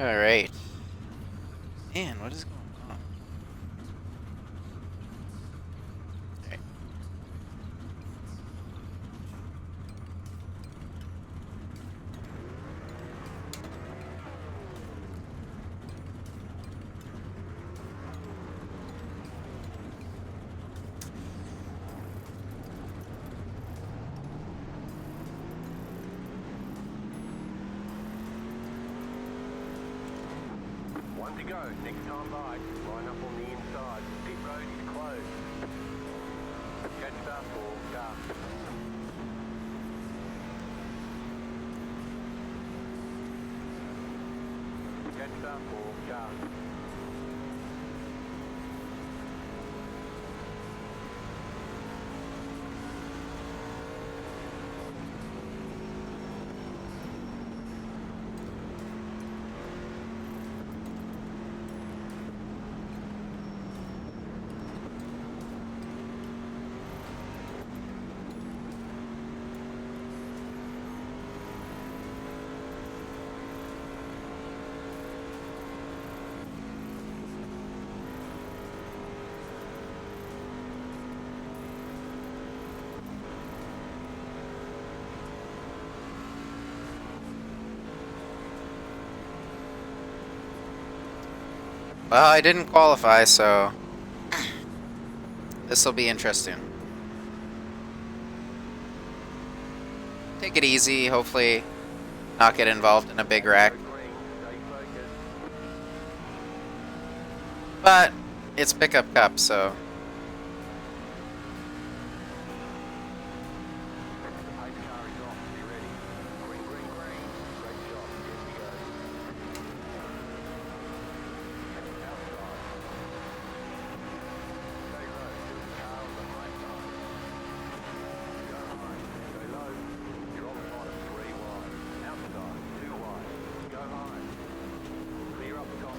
Alright. Man, what is going on? Alright. One to go. Next time by. Line up on the inside. Pit road is closed. Catch start for car. Catch start for car. Well, I didn't qualify, so this will be interesting. Take it easy, hopefully not get involved in a big wreck. Green. Stay focused. But it's pickup cup, so Pace car is off. Be ready. Green, green, green. Great shot. Yes, we go. Outside. Stay low. Car on the high side. Go high. Stay low. You're on the bottom. 3 wide. Outside. 2 wide. Go high. Clear up the top.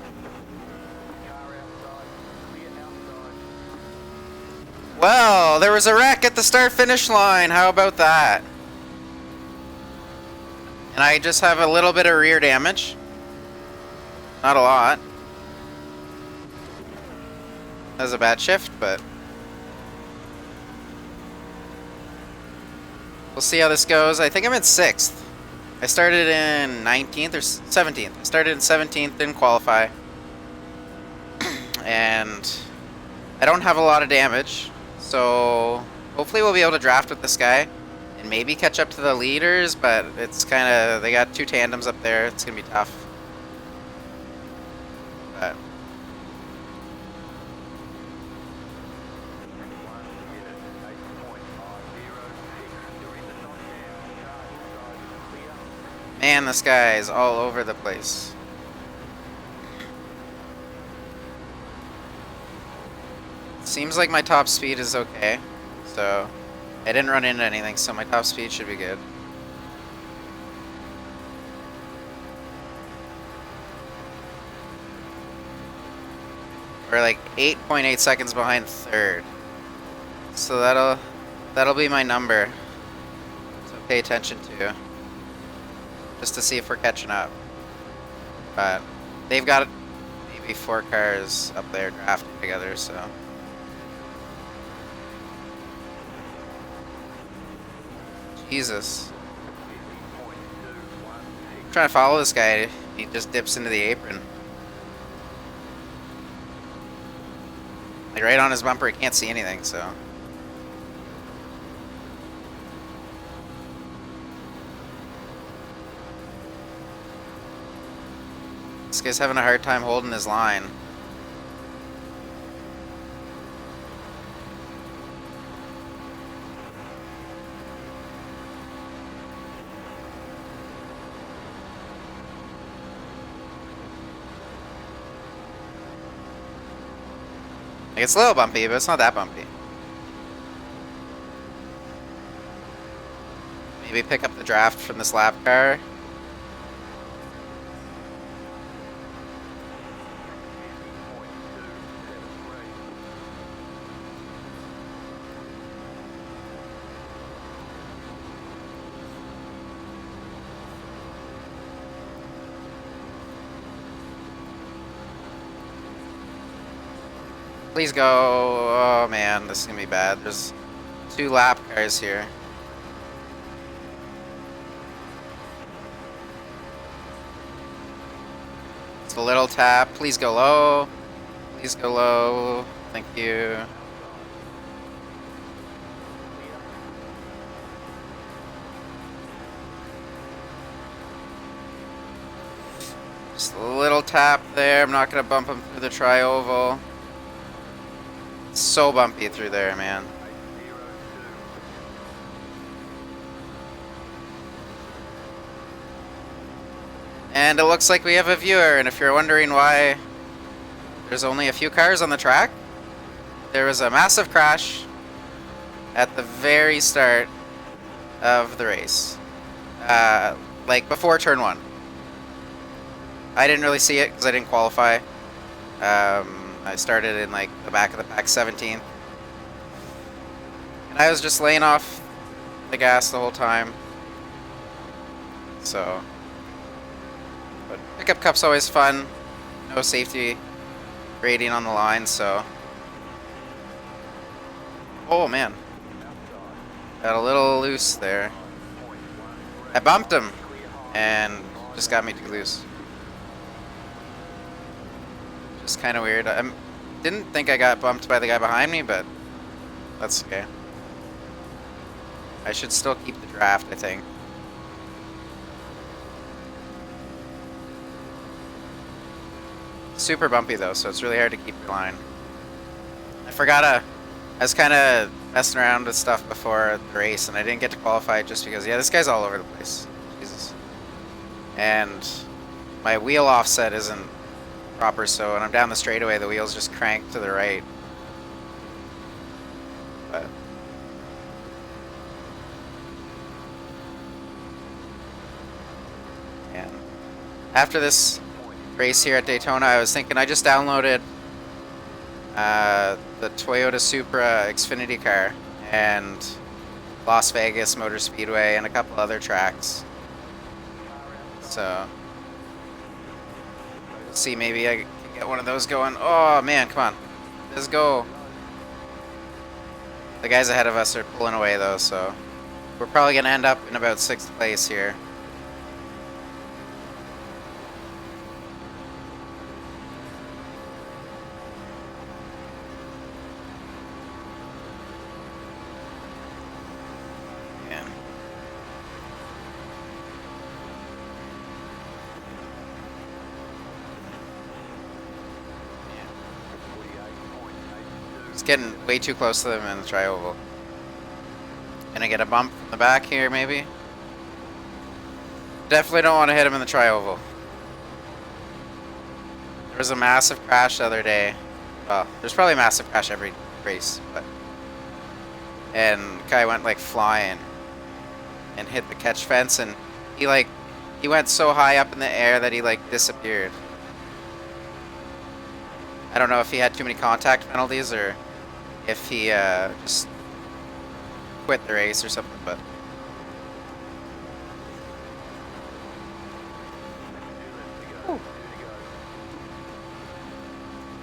Car outside. Clear outside. well, there was a wreck at the start-finish line. How about that? And I just have a little bit of rear damage. Not a lot. That was a bad shift, but we'll see how this goes. I think I'm in 6th. I started in 19th or 17th. I started in 17th, didn't qualify. And I don't have a lot of damage, so hopefully we'll be able to draft with this guy and maybe catch up to the leaders, but it's kind of, they got 2 tandems up there. It's going to be tough. But 1 minute, 8.506. You're in the top 10. Car inside is clear. man, this guy is all over the place. Seems like my top speed is okay, so I didn't run into anything, so my top speed should be good. We're like 8.8 seconds behind 3rd, so that'll be my number to pay attention to, just to see if we're catching up. But they've got maybe 4 cars up there drafting together, so. Jesus. 50.216. I'm trying to follow this guy. He just dips into the apron. Like right on his bumper, he can't see anything, so. This guy's having a hard time holding his line. Like, it's a little bumpy, but it's not that bumpy. Maybe pick up the draft from this lap car. Please go. Oh man, this is gonna be bad. There's 2 lap cars here. It's a little tap. Please go low. Please go low. Thank you. Just a little tap there. I'm not gonna bump him through the tri-oval. It's so bumpy through there, man. And it looks like we have a viewer, and if you're wondering why there's only a few cars on the track, there was a massive crash at the very start of the race. Like before turn 1. I didn't really see it because I didn't qualify. I started in like the back of the pack 17th. And I was just laying off the gas the whole time. So, but pickup cup's always fun. No safety rating on the line, so. Oh man. Got a little loose there. I bumped him and just got me too loose. Just kind of weird. I didn't think I got bumped by the guy behind me, but that's okay. I should still keep the draft, I think. Super bumpy though, so it's really hard to keep your line. I was kind of messing around with stuff before the race, and I didn't get to qualify just because, yeah, this guy's all over the place. Jesus. And my wheel offset isn't proper, so when I'm down the straightaway, the wheels just crank to the right. But and after this race here at Daytona, I was thinking I just downloaded the Toyota Supra Xfinity car and Las Vegas Motor Speedway and a couple other tracks. So see, maybe I can get one of those going. Oh man, come on, let's go. The guys ahead of us are pulling away though, so we're probably gonna end up in about 6th place here. Yeah. It's getting way too close to them in the tri-oval. Gonna get a bump from the back here, maybe? Definitely don't want to hit him in the tri-oval. There was a massive crash the other day. Well, there's probably a massive crash every race, but. And guy went like flying and hit the catch fence, and he went so high up in the air that he like disappeared. I don't know if he had too many contact penalties or if he just quit the race or something, but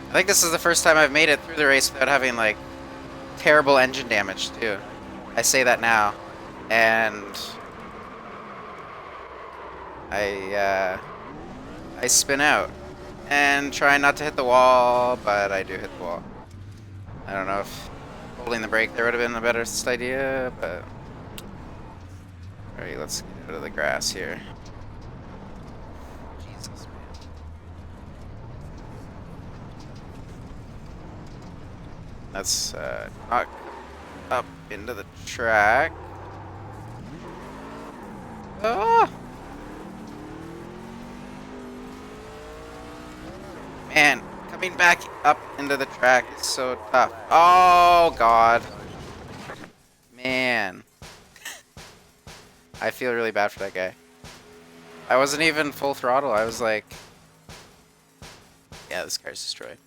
I think this is the first time I've made it through the race without having like terrible engine damage too. I say that now, and I spin out and try not to hit the wall, but I do hit the wall. I don't know if holding the brake there would have been a better idea, but alright, let's get out of the grass here. Jesus, man. Let's knock up into the track. Ah! Man, coming back up into the track is so tough. Oh, God. Man. I feel really bad for that guy. I wasn't even full throttle. I was like... Yeah, this car's destroyed.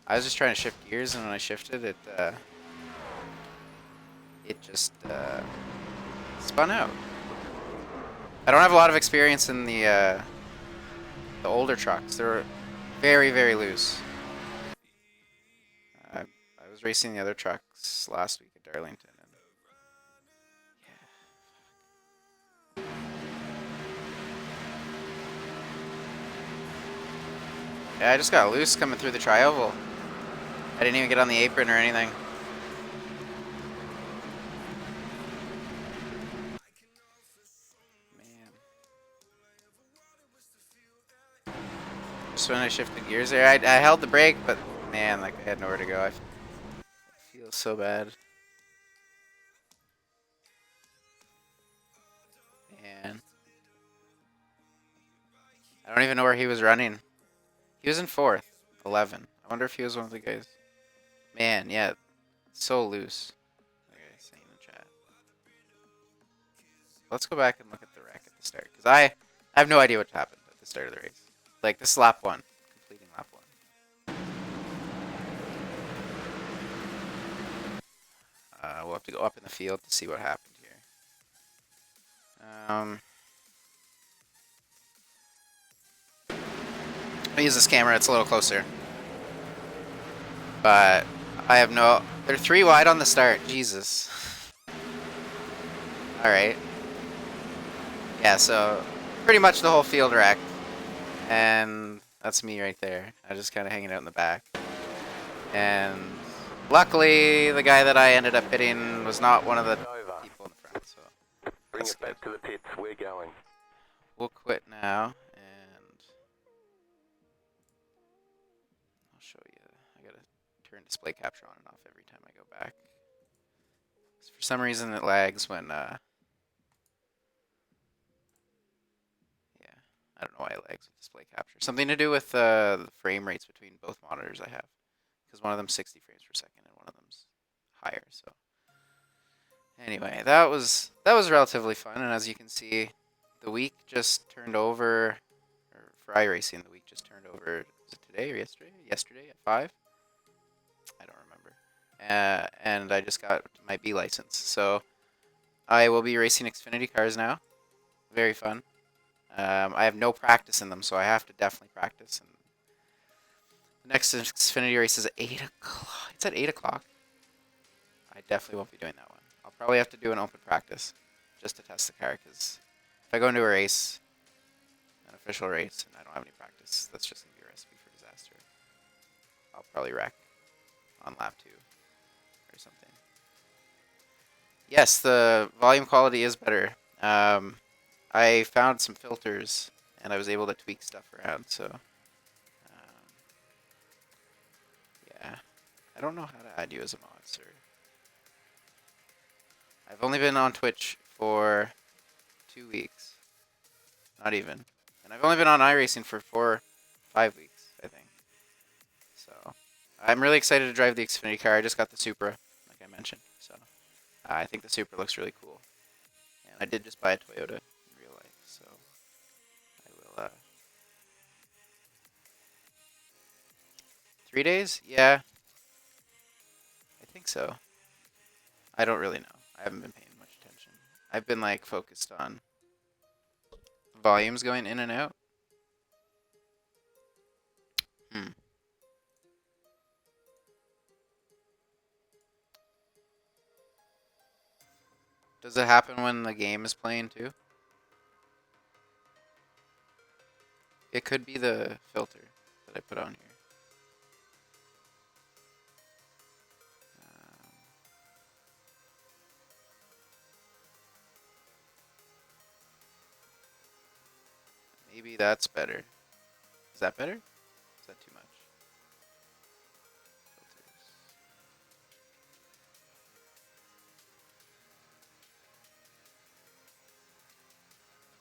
I was just trying to shift gears, and when I shifted, it just spun out. I don't have a lot of experience in the older trucks. They're very, very loose. was racing the other trucks last week at Darlington, and yeah, I just got loose coming through the tri-oval. I didn't even get on the apron or anything. Man. Just when I shifted gears there, I held the brake, but man, like I had nowhere to go. I feel so bad. Man. I don't even know where he was running. He was in 4th, 11. I wonder if he was one of the guys. Man, yeah, so loose. Okay, saying in the chat. Let's go back and look at the wreck at the start, because I have no idea what happened at the start of the race. Like, this is lap 1, completing lap 1. We'll have to go up in the field to see what happened here. I'll use this camera, it's a little closer. But I have no... They're 3 wide on the start, Jesus. Alright. Yeah, so pretty much the whole field wrecked. And that's me right there. I just kind of hanging out in the back. And luckily, the guy that I ended up hitting was not one of the people in the front, so Bring it back to the pits. We're going. we'll quit now, and I'll show you. I gotta turn display capture on and off every time I go back. For some reason, it lags when, yeah, I don't know why it lags with display capture. Something to do with the frame rates between both monitors I have, because one of them's 60 frames per second and one of them's higher, so. Anyway, that was relatively fun, and as you can see, the week just turned over, or for iRacing, the week just turned over, was it today or yesterday? Yesterday at 5? I don't remember. And I just got my B license, so I will be racing Xfinity cars now. Very fun. I have no practice in them, so I have to definitely practice. And the next Xfinity race is at 8 o'clock. It's at 8 o'clock. I definitely won't be doing that one. I'll probably have to do an open practice just to test the car, because if I go into a race, an official race, and I don't have any practice, that's just going to be a recipe for disaster. I'll probably wreck on lap 2 or something. Yes, the volume quality is better. I found some filters, and I was able to tweak stuff around, so yeah. I don't know how to add you as a mod, sir. I've only been on Twitch for 2 weeks. Not even. And I've only been on iRacing for 5 weeks, I think. So, I'm really excited to drive the Xfinity car. I just got the Supra, like I mentioned. So, I think the Supra looks really cool. And I did just buy a Toyota in real life, so I will, 3 days? Yeah. I think so. I don't really know. I haven't been paying much attention. I've been, like, focused on volumes going in and out. Does it happen when the game is playing too? It could be the filter that I put on here. Maybe that's better. Is that better? Is that too much? Filters.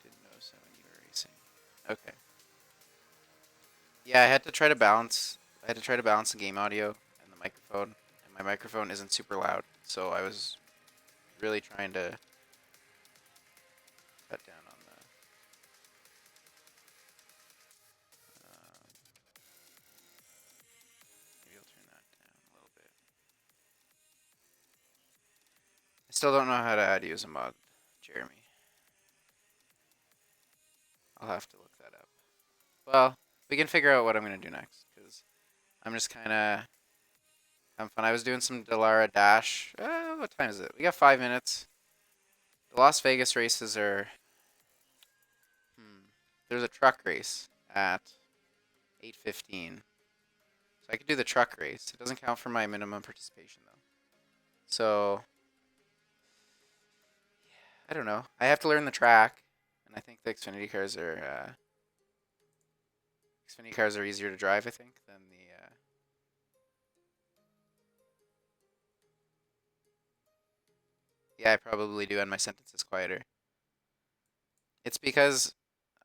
Didn't notice that when you were racing. Okay. Yeah, I had to try to balance. I had to try to balance the game audio and the microphone, and my microphone isn't super loud, so I was really trying to cut down on the. Maybe I'll turn that down a little bit. I still don't know how to add you as a mod, Jeremy. I'll have to look that up. Well, we can figure out what I'm gonna do next, because I'm having fun. I was doing some Delara Dash. What time is it? We got 5 minutes. The Las Vegas races are. There's a truck race at 8:15. So I could do the truck race. It doesn't count for my minimum participation though. So I don't know. I have to learn the track, and I think the Xfinity cars are easier to drive. I think than the. Yeah, I probably do, and my sentence is quieter. It's because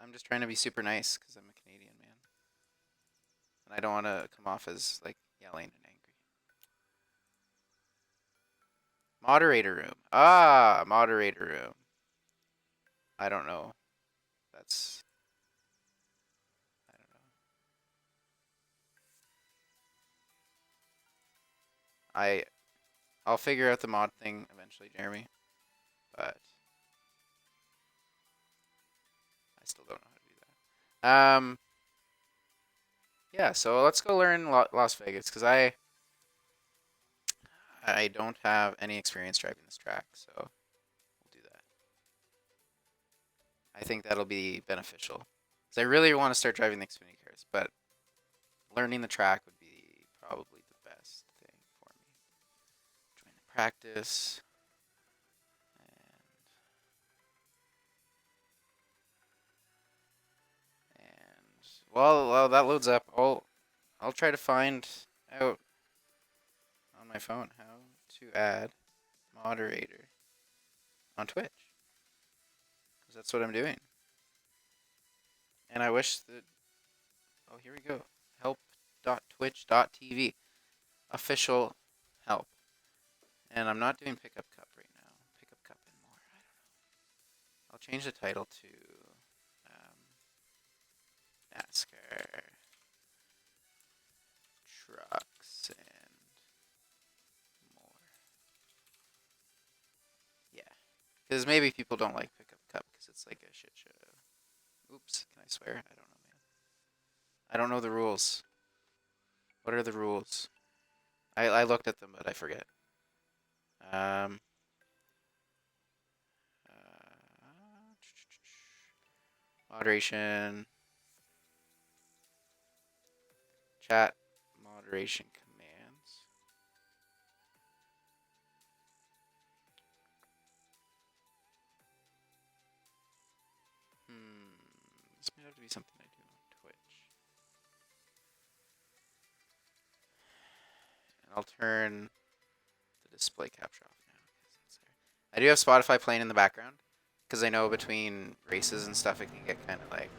I'm just trying to be super nice because I'm a Canadian man, and I don't want to come off as like yelling and angry. Moderator room. Ah, moderator room. I don't know. That's I don't know. I'll figure out the mod thing eventually, Jeremy, but I still don't know how to do that. Yeah, so let's go learn Las Vegas because I don't have any experience driving this track, so we'll do that. I think that'll be beneficial because I really want to start driving the Xfinity cars, but learning the track would be probably the best thing for me. Join the practice. And well, that loads up. I'll try to find out on my phone how to add moderator on Twitch because that's what I'm doing. And I wish that. Oh, here we go. Help.twitch.tv. Official help. And I'm not doing Pickup Cup right now. Pickup Cup and more. I don't know. I'll change the title to NASCAR trucks and more. Yeah. Because maybe people don't like Pickup Cup because it's like a shit show. Oops. Can I swear? I don't know, man. I don't know the rules. What are the rules? I looked at them, but I forget. Um, Moderation. Chat moderation commands. This might have to be something I do on Twitch. And I'll turn the display capture off now. I do have Spotify playing in the background because I know between races and stuff it can get kind of like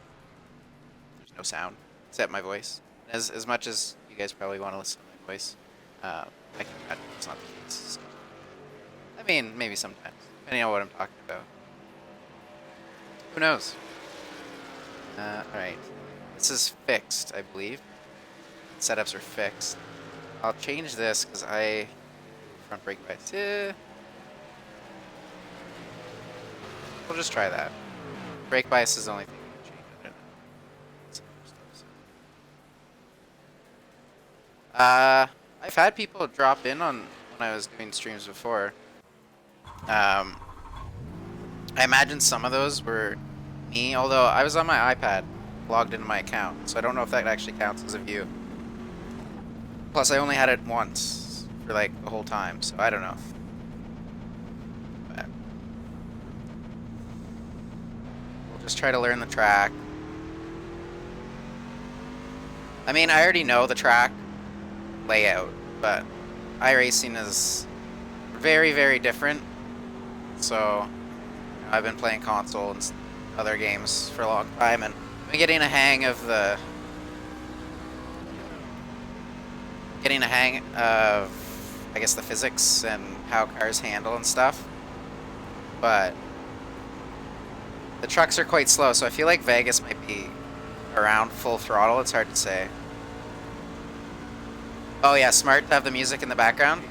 there's no sound except my voice. As much as you guys probably want to listen to my voice, I can imagine it's not the case. So. I mean, maybe sometimes, depending on what I'm talking about. Who knows? Alright. This is fixed, I believe. Setups are fixed. I'll change this because front brake bias. We'll just try that. Brake bias is the only thing we can change. I don't know. I've had people drop in on when I was doing streams before. I imagine some of those were me, although I was on my iPad logged into my account, so I don't know if that actually counts as a view. Plus, I only had it once for like the whole time, so I don't know. But we'll just try to learn the track. I mean, I already know the track layout, but iRacing is very, very different. So I've been playing console and other games for a long time, and I've been getting a hang of I guess, the physics and how cars handle and stuff. But the trucks are quite slow, so I feel like Vegas might be around full throttle. It's hard to say. Oh yeah, smart to have the music in the background.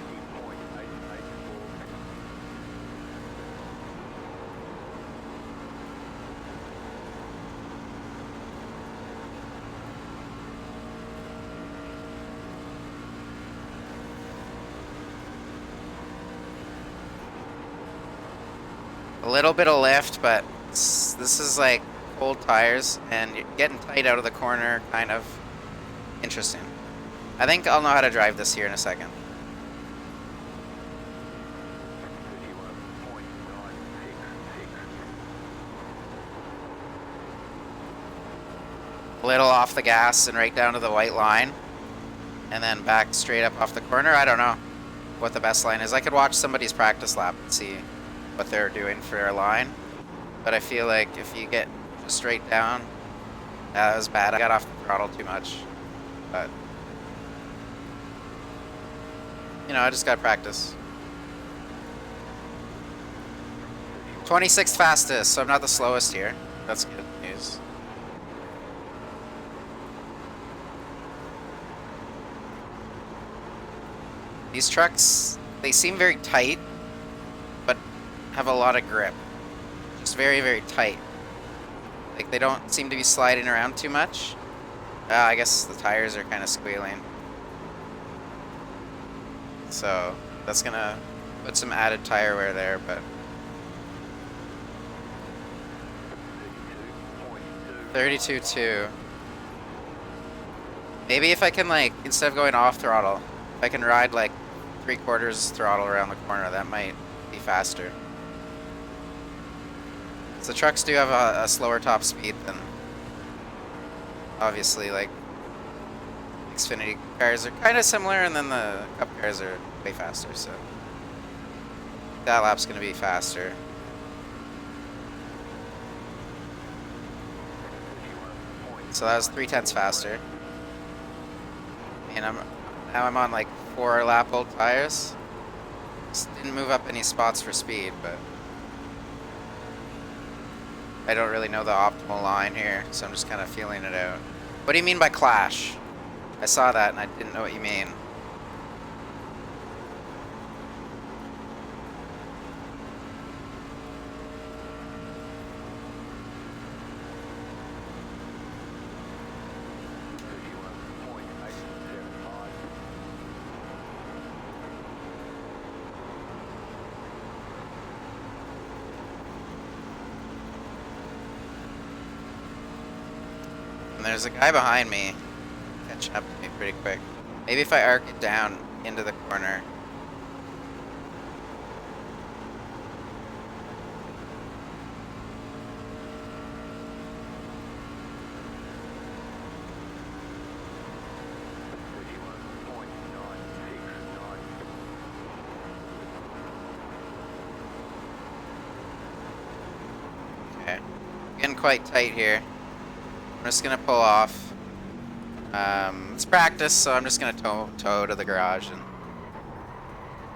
A little bit of lift, but this is like cold tires and you're getting tight out of the corner, kind of interesting. I think I'll know how to drive this here in a second. 31.966. A little off the gas and right down to the white line. And then back straight up off the corner. I don't know what the best line is. I could watch somebody's practice lap and see what they're doing for a line. But I feel like if you get just straight down, that was bad. I got off the throttle too much. But, you know, I just got practice. 26th fastest, so I'm not the slowest here. That's good news. These trucks, they seem very tight, but have a lot of grip. Just very, very tight. Like, they don't seem to be sliding around too much. I guess the tires are kind of squealing. So, that's gonna put some added tire wear there, but... 32.2. Maybe if I can, like, instead of going off throttle, if I can ride, like, 3/4 throttle around the corner, that might be faster. So trucks do have a slower top speed than, obviously, like, Xfinity cars are kind of similar, and then the Cup cars are way faster, so that lap's going to be faster. So that was 3/10 faster. And now I'm on like 4 lap old tires. Just didn't move up any spots for speed, but I don't really know the optimal line here, so I'm just kind of feeling it out. What do you mean by clash? I saw that and I didn't know what you mean. And there's a guy behind me catching up to me pretty quick. Maybe if I arc it down into the corner. Okay. Getting quite tight here. I'm just gonna pull off. It's practice, so I'm just gonna tow to the garage and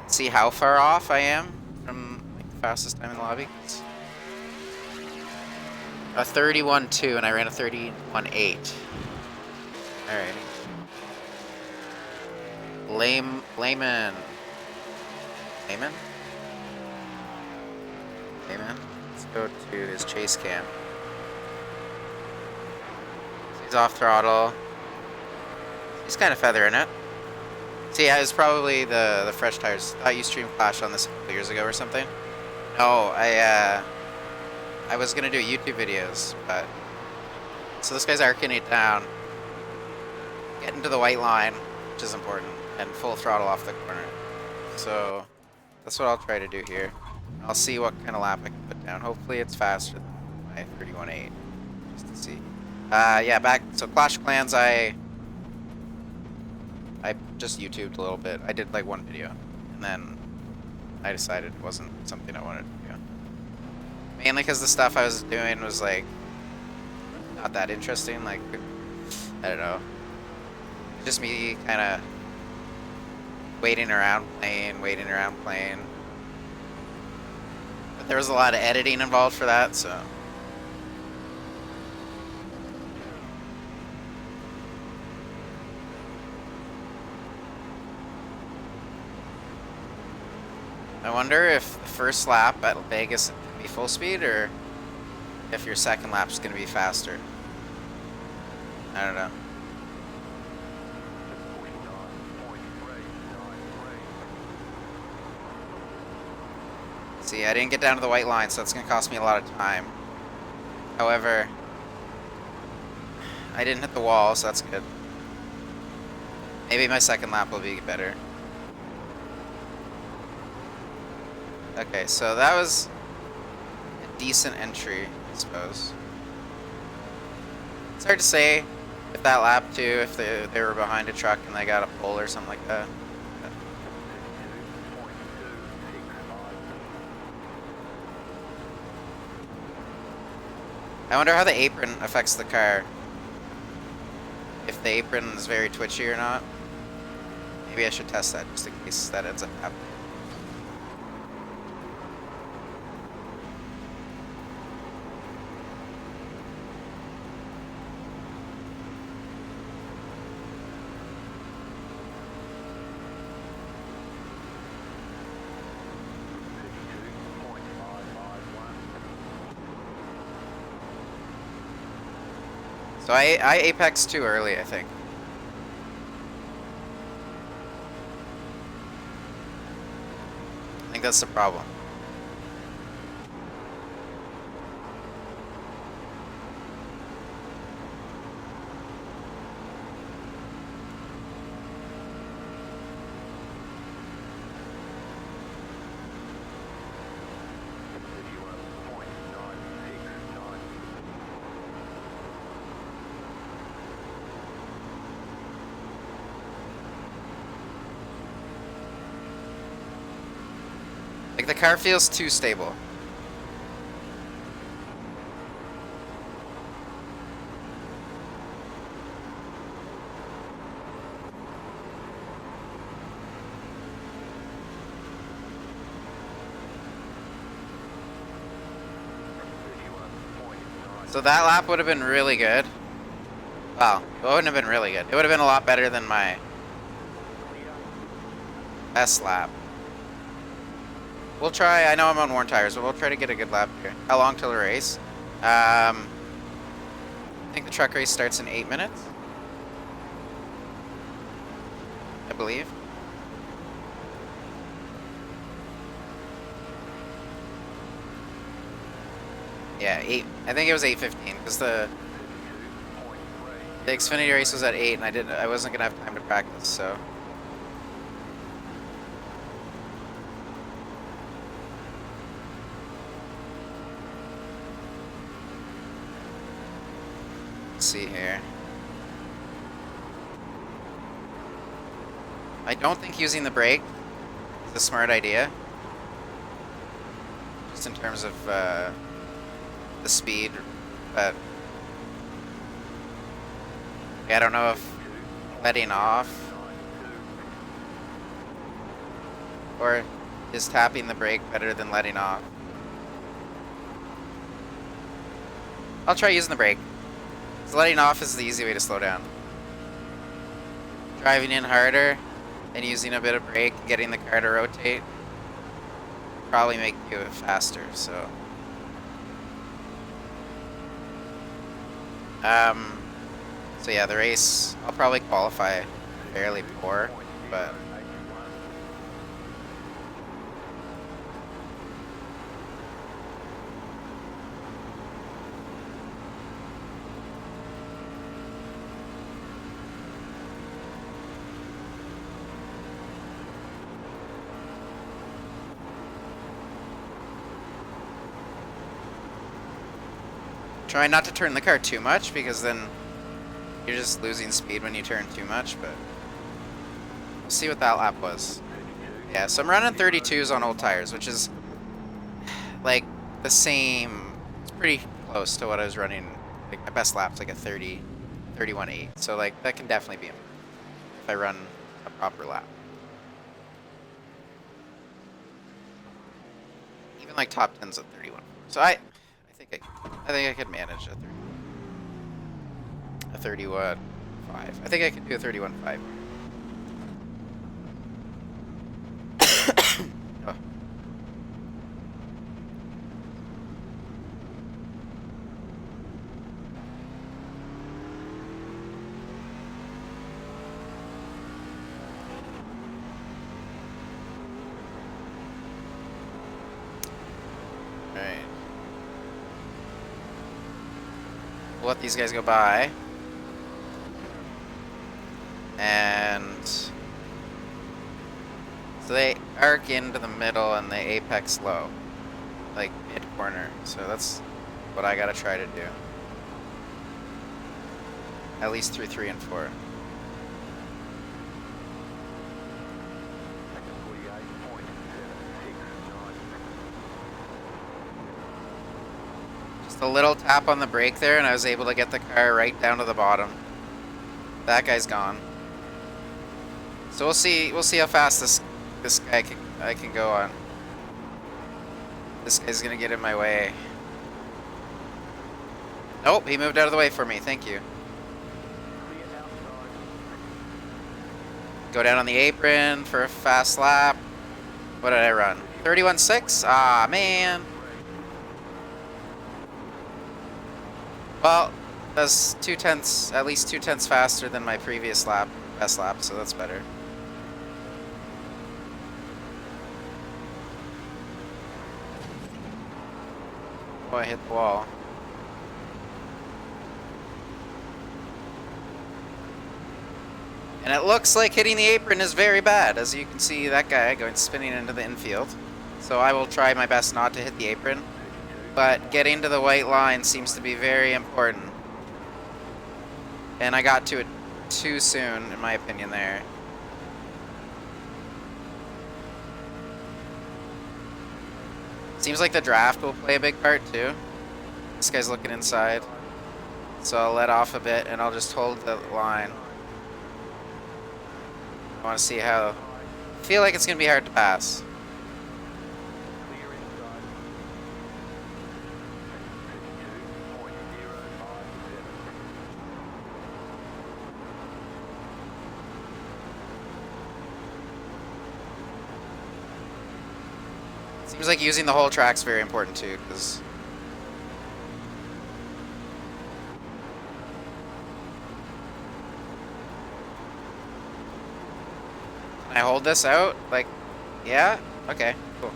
see how far off I am from like, the fastest time in the lobby. It's a 31.2 and I ran a 31.8. Alright. Layman. Let's go to his chase cam. He's off throttle. He's kind of feathering it. So yeah, it's probably the fresh tires. I thought you streamed Clash on this a couple years ago or something. No, I was gonna do YouTube videos, but so this guy's arcing it down, getting to the white line, which is important, and full throttle off the corner. So that's what I'll try to do here. I'll see what kind of lap I can put down. Hopefully it's faster than my 31.8, just to see. Yeah, back, so Clash of Clans, I just YouTubed a little bit. I did like one video, and then I decided it wasn't something I wanted to do. Mainly because the stuff I was doing was like, not that interesting, like, I don't know. Just me kind of waiting around playing. But there was a lot of editing involved for that, so. I wonder if the first lap at Vegas can be full speed, or if your second lap is going to be faster. I don't know. See, I didn't get down to the white line, so that's going to cost me a lot of time. However, I didn't hit the wall, so that's good. Maybe my second lap will be better. Okay, so that was a decent entry, I suppose. It's hard to say if that lap too, if they were behind a truck and they got a pole or something like that. I wonder how the apron affects the car. If the apron is very twitchy or not. Maybe I should test that just in case that ends up happening. So I apex too early, I think. I think that's the problem. Like, the car feels too stable. So that lap would have been really good. Well, it wouldn't have been really good. It would have been a lot better than my best lap. We'll try, I know I'm on worn tires, but we'll try to get a good lap here. How long till the race? I think the truck race starts in 8 minutes. I believe. Yeah, 8. I think it was 8:15 because the Xfinity race was at 8 and I wasn't gonna have time to practice, so. Let's see here. I don't think using the brake is a smart idea. Just in terms of the speed, but I don't know if letting off or is tapping the brake better than letting off. I'll try using the brake. So letting off is the easy way to slow down. Driving in harder and using a bit of brake, getting the car to rotate, probably make you faster, so. So yeah, the race, I'll probably qualify fairly poor, but try not to turn the car too much because then you're just losing speed when you turn too much, but we'll see what that lap was. Yeah, so I'm running 32s on old tires, which is like the same, it's pretty close to what I was running. Like my best lap's like a 31.8, so like that can definitely be improved if I run a proper lap. Even like top 10's at 31. So I think I could manage a 31.5. I think I could do a 31.5. Oh. We'll let these guys go by. And so they arc into the middle and they apex low, like mid corner. So that's what I gotta try to do. At least through 3 and 4. Just a little tap on the brake there, and I was able to get the car right down to the bottom. That guy's gone. So we'll see how fast this guy I can go on. This guy's gonna get in my way. Nope, he moved out of the way for me. Thank you. Go down on the apron for a fast lap. What did I run? 31.6? Ah, man. Well, that's 0.2, at least 0.2 faster than my previous lap, best lap, so that's better. Oh, I hit the wall. And it looks like hitting the apron is very bad. As you can see, that guy going spinning into the infield. So I will try my best not to hit the apron. But getting to the white line seems to be very important. And I got to it too soon, in my opinion, there. Seems like the draft will play a big part, too. This guy's looking inside. So I'll let off a bit, and I'll just hold the line. I want to see how... I feel like it's going to be hard to pass. Seems like using the whole track's very important too, because can I hold this out? Like, yeah? Okay, cool.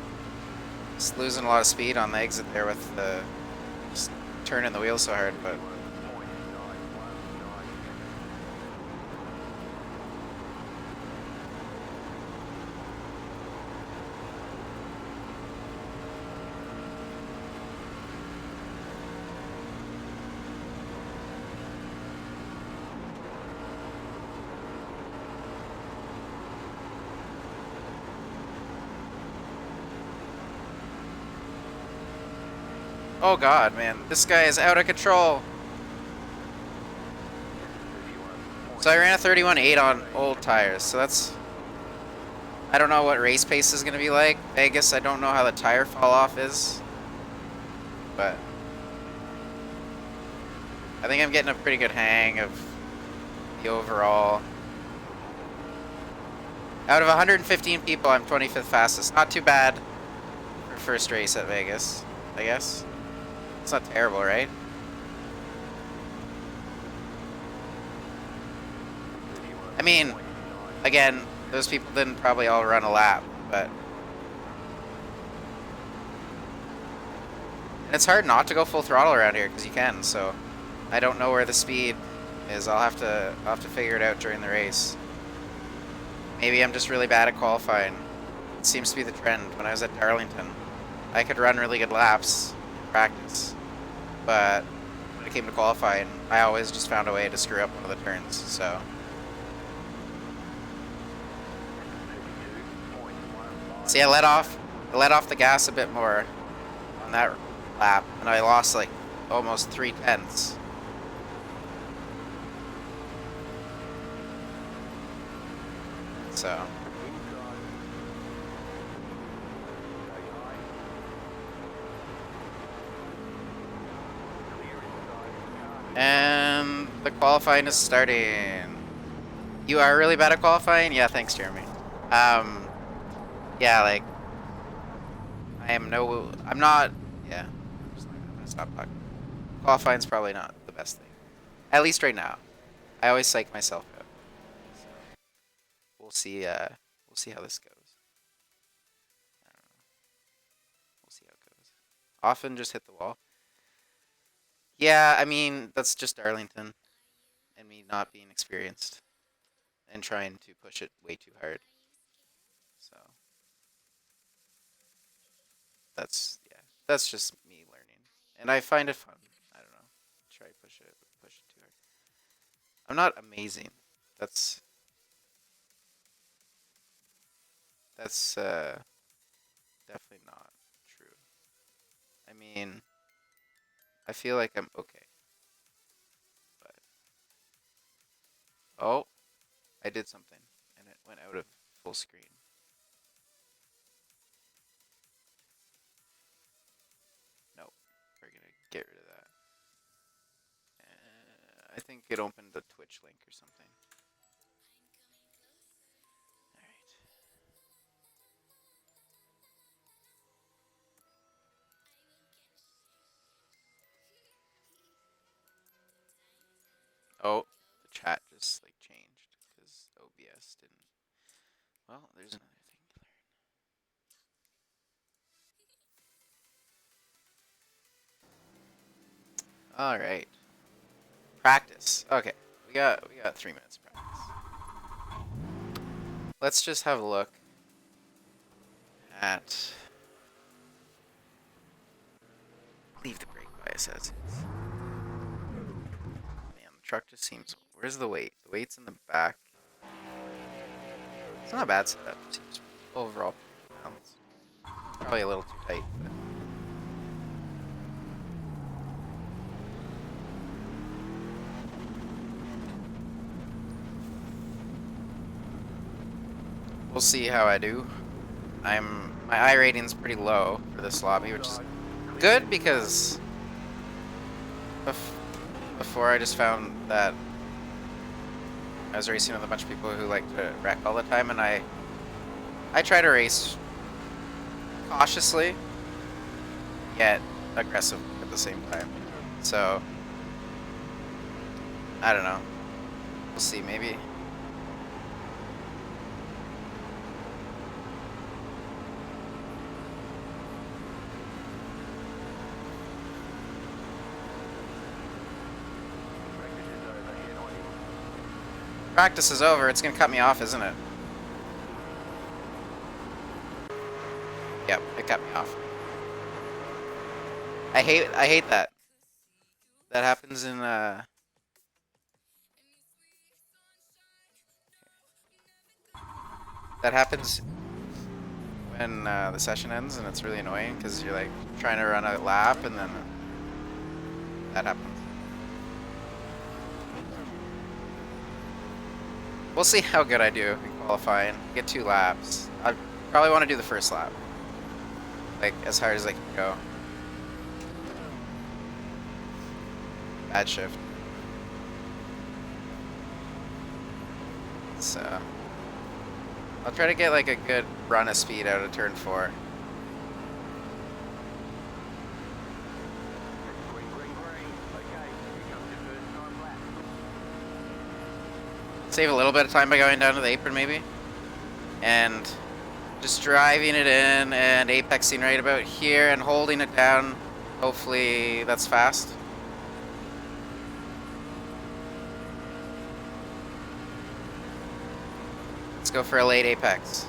Just losing a lot of speed on the exit there with the just turning the wheel so hard, but oh god, man, this guy is out of control. So I ran a 31.8 on old tires, so that's... I don't know what race pace is going to be like. Vegas, I don't know how the tire fall off is. But I think I'm getting a pretty good hang of the overall. Out of 115 people, I'm 25th fastest. Not too bad for first race at Vegas, I guess. It's not terrible, right? I mean, again, those people didn't probably all run a lap, but... And it's hard not to go full throttle around here, because you can, so... I don't know where the speed is. I'll have to figure it out during the race. Maybe I'm just really bad at qualifying. It seems to be the trend. When I was at Darlington, I could run really good laps in practice, but when it came to qualifying, I always just found a way to screw up one of the turns, so... See, I let off the gas a bit more on that lap, and I lost like almost 0.3. So. And the qualifying is starting. You are really bad at qualifying? Yeah, thanks, Jeremy. Yeah, like, I'm not, yeah, I'm just not gonna stop talking. Qualifying's probably not the best thing. At least right now. I always psych myself out. So, we'll see how this goes. I don't know. We'll see how it goes. Often just hit the wall. Yeah, I mean, that's just Arlington and me not being experienced and trying to push it way too hard. So that's just me learning, and I find it fun. I don't know, try push it too hard. I'm not amazing. That's that's definitely not true. I mean, I feel like I'm okay, but oh, I did something and it went out of full screen. Nope, we're gonna get rid of that. I think it opened a Twitch link or something. All right. Oh, the chat just like changed because OBS didn't. Well, there's another thing to learn. All right. Practice. Okay. We got 3 minutes of practice. Let's just have a look at leave the brake bias as is. Man, the truck just seems. Where's the weight? The weight's in the back. It's not a bad setup. Seems overall balanced. Probably a little too tight, but we'll see how I do. My I rating's pretty low for this lobby, which is good because before I just found that I was racing with a bunch of people who like to wreck all the time, and I try to race cautiously yet aggressive at the same time. So I don't know. We'll see. Maybe. Practice is over. It's gonna cut me off, isn't it? Yep, it cut me off. I hate that. That happens in that happens when the session ends, and it's really annoying because you're like trying to run a lap, and then that happens. We'll see how good I do in qualifying. Get 2 laps. I probably want to do the first lap, like as hard as I can go. Bad shift. So I'll try to get like a good run of speed out of turn 4. Save a little bit of time by going down to the apron maybe. And just driving it in and apexing right about here and holding it down. Hopefully that's fast. Let's go for a late apex.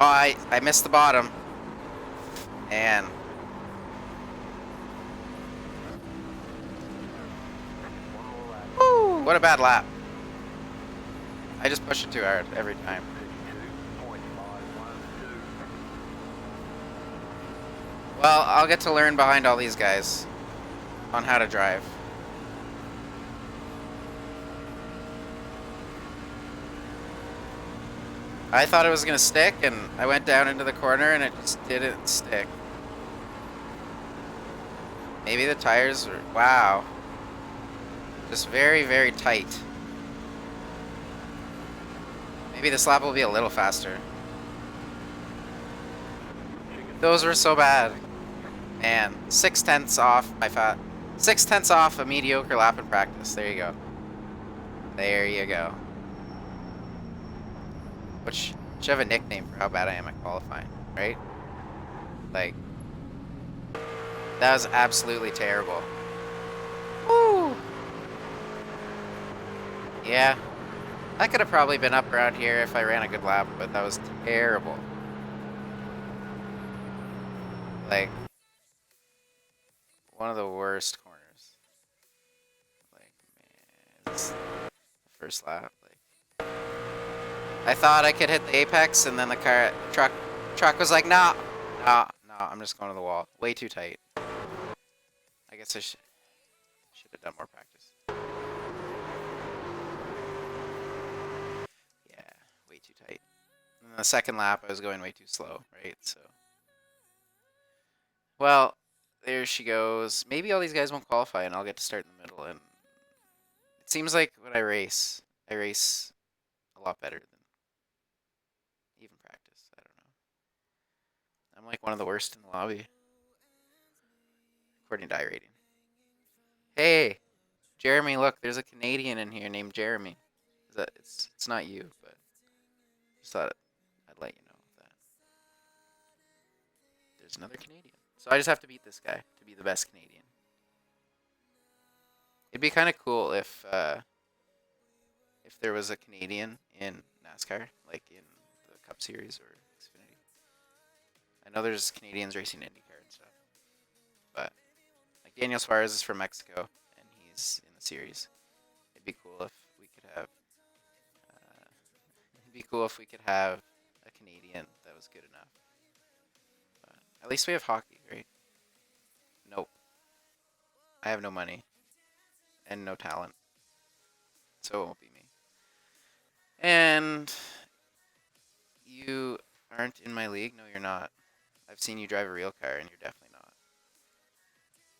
Oh, I missed the bottom. And woo, what a bad lap. I just push it too hard every time. Well, I'll get to learn behind all these guys on how to drive. I thought it was going to stick, and I went down into the corner, and it just didn't stick. Maybe the tires were... Wow. Just very, very tight. Maybe this lap will be a little faster. Those were so bad. Man, 6/10 off my 6/10 off a mediocre lap in practice. There you go. There you go. Which should have a nickname for how bad I am at qualifying, right? Like That was absolutely terrible. Woo! Yeah. I could have probably been up around here if I ran a good lap, but that was terrible. Like, one of the worst corners. Like, man, this is the first lap. Like, I thought I could hit the apex, and then the truck was like, nah, nah, nah. I'm just going to the wall. Way too tight. I guess I should have done more practice. Yeah, way too tight. And the second lap, I was going way too slow, right? So, well, there she goes. Maybe all these guys won't qualify, and I'll get to start in the middle. And it seems like when I race a lot better than even practice. I don't know. I'm like one of the worst in the lobby, according to iRating. Hey, Jeremy, look, there's a Canadian in here named Jeremy. It's not you, but just thought I'd let you know that there's another Canadian. So I just have to beat this guy to be the best Canadian. It'd be kind of cool if there was a Canadian in NASCAR, like in the Cup Series or Xfinity. I know there's Canadians racing IndyCar and stuff, but like Daniel Suarez is from Mexico and he's in the series. It'd be cool if we could have. It'd be cool if we could have a Canadian that was good enough. But at least we have hockey, right? Nope. I have no money and no talent, so it won't be me. And you aren't in my league? No, you're not. I've seen you drive a real car, and you're definitely not.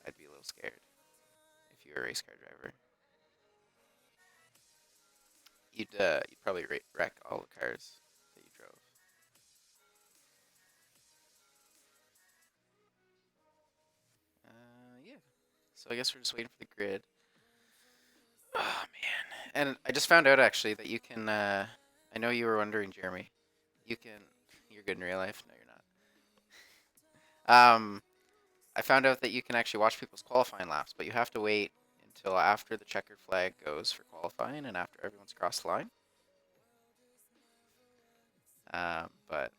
I'd be a little scared if you were a race car driver. You'd probably wreck all the cars that you drove. Yeah. So I guess we're just waiting for the grid. Oh man! And I just found out actually that you can. I know you were wondering, Jeremy. You can. You're good in real life. No, you're not. I found out that you can actually watch people's qualifying laps, but you have to wait until after the checkered flag goes for qualifying and after everyone's crossed the line. But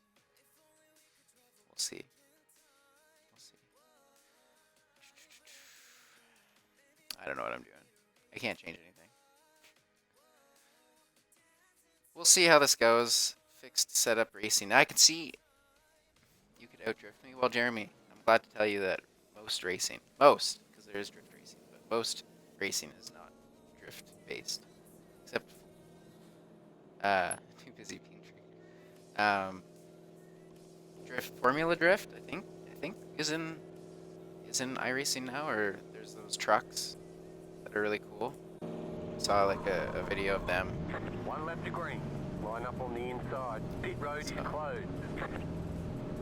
we'll see. We'll see. I don't know what I'm doing. I can't change anything. We'll see how this goes. Fixed setup racing. I can see you could outdrift me. Well, Jeremy, I'm glad to tell you that most, because there is drift racing, but most racing is not drift based, except too busy being triggered. Formula drift, I think is in iRacing now, or there's those trucks that are really cool. I saw like a video of them. One left to green. Line up on the inside. Pit road is closed.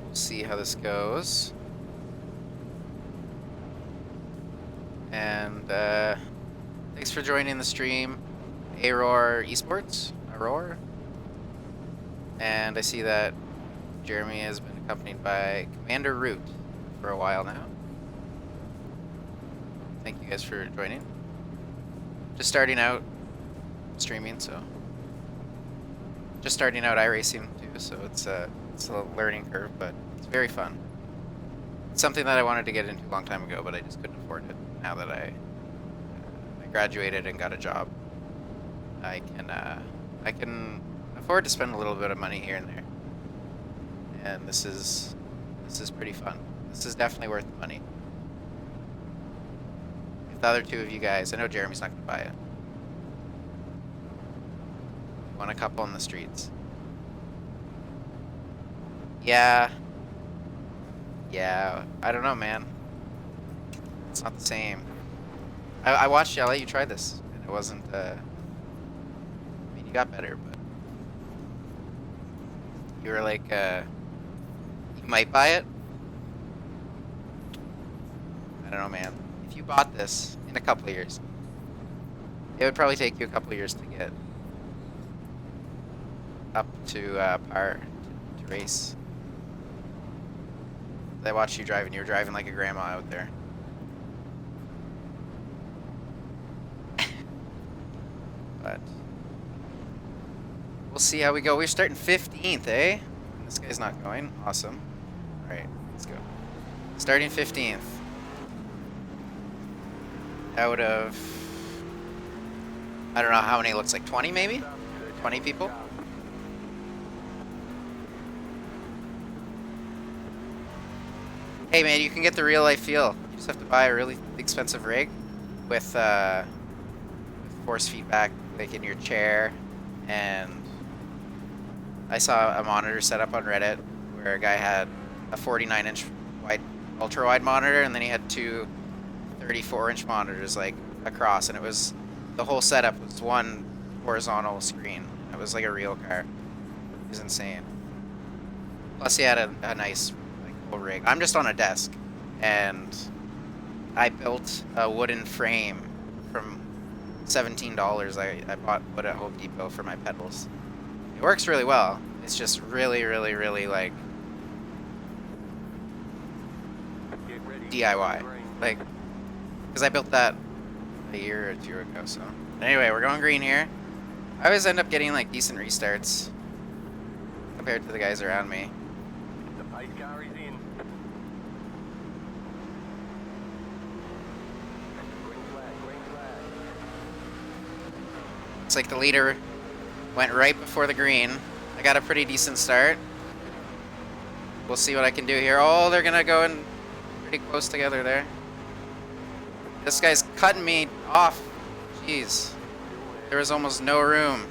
We'll see how this goes. And thanks for joining the stream, Aurora Esports. Aurora. And I see that Jeremy has been accompanied by Commander Root for a while now. Thank you guys for joining. Just starting out streaming, so just starting out iRacing too, so it's a learning curve, but it's very fun. It's something that I wanted to get into a long time ago, but I just couldn't afford it. Now that I graduated and got a job, I can afford to spend a little bit of money here and there, and this is pretty fun. This is definitely worth the money. If the other two of you guys, I know Jeremy's not gonna buy it. Want a couple on the streets? Yeah. I don't know, man. It's not the same. I watched you. I let you try this, and it wasn't. I mean, you got better, but you were like, you might buy it. I don't know, man. If you bought this in a couple of years, it would probably take you a couple of years to get up to par to race. I watched you drive, and you were driving like a grandma out there. but we'll see how we go. We're starting 15th, eh? This guy's not going. Awesome. All right, let's go. Starting 15th. Out of, I don't know how many it looks like, 20 maybe? 20 people? Hey man, you can get the real life feel. You just have to buy a really expensive rig with force feedback, like in your chair, and I saw a monitor set up on Reddit where a guy had a 49-inch wide, ultra-wide monitor, and then he had two 34-inch monitors like across, and it was, the whole setup was one horizontal screen. It was like a real car. It was insane. Plus he had a nice like whole rig. I'm just on a desk, and I built a wooden frame from $17. I bought wood at Home Depot for my pedals. It works really well. It's just really, really, really like DIY. Like, because I built that a year or two ago, so. Anyway, we're going green here. I always end up getting like decent restarts compared to the guys around me. The pace car is in. Green flag, green flag. It's like the leader went right before the green. I got a pretty decent start. We'll see what I can do here. Oh, they're gonna go in pretty close together there. This guy's cutting me off. Jeez. There was almost no room.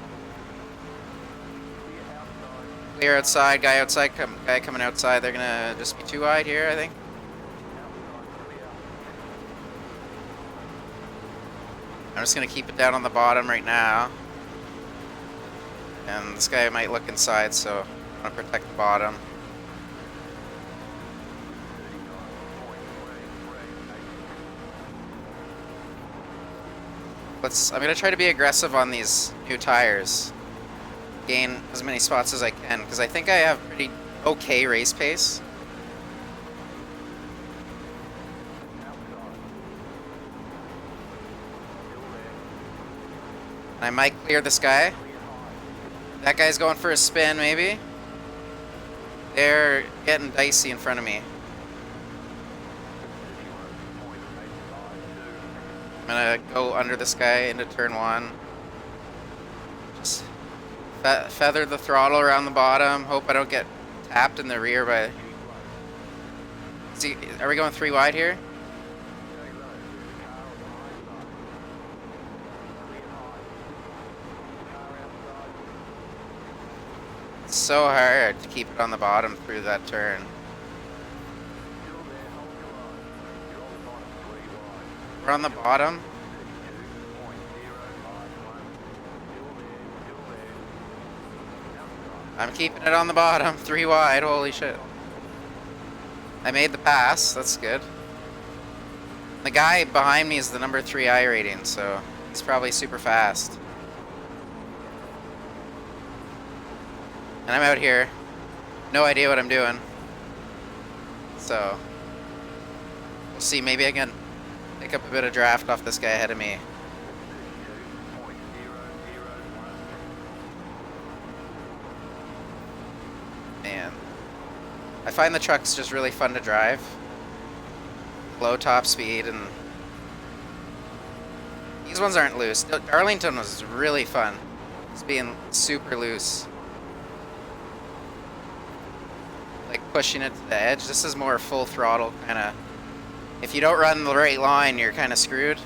Clear outside, guy outside, guy coming outside. They're gonna just be too wide here, I think. I'm just gonna keep it down on the bottom right now. And this guy might look inside, so I'm gonna protect the bottom. I'm gonna try to be aggressive on these new tires. Gain as many spots as I can, because I think I have pretty okay race pace. I might clear this guy. That guy's going for a spin, maybe. They're getting dicey in front of me. I'm gonna go under this guy into turn one. Just feather the throttle around the bottom. Hope I don't get tapped in the rear by... Are we going 3 wide here? It's so hard to keep it on the bottom through that turn. We're on the bottom. I'm keeping it on the bottom, 3 wide, holy shit. I made the pass, that's good. The guy behind me is the number 3 iRating, so he's probably super fast. And I'm out here, no idea what I'm doing. So, we'll see, maybe I can pick up a bit of draft off this guy ahead of me. Man, I find the truck's just really fun to drive. Low top speed, and these ones aren't loose. Darlington was really fun. It's being super loose. Like pushing it to the edge. This is more full throttle kind of. If you don't run the right line, you're kind of screwed.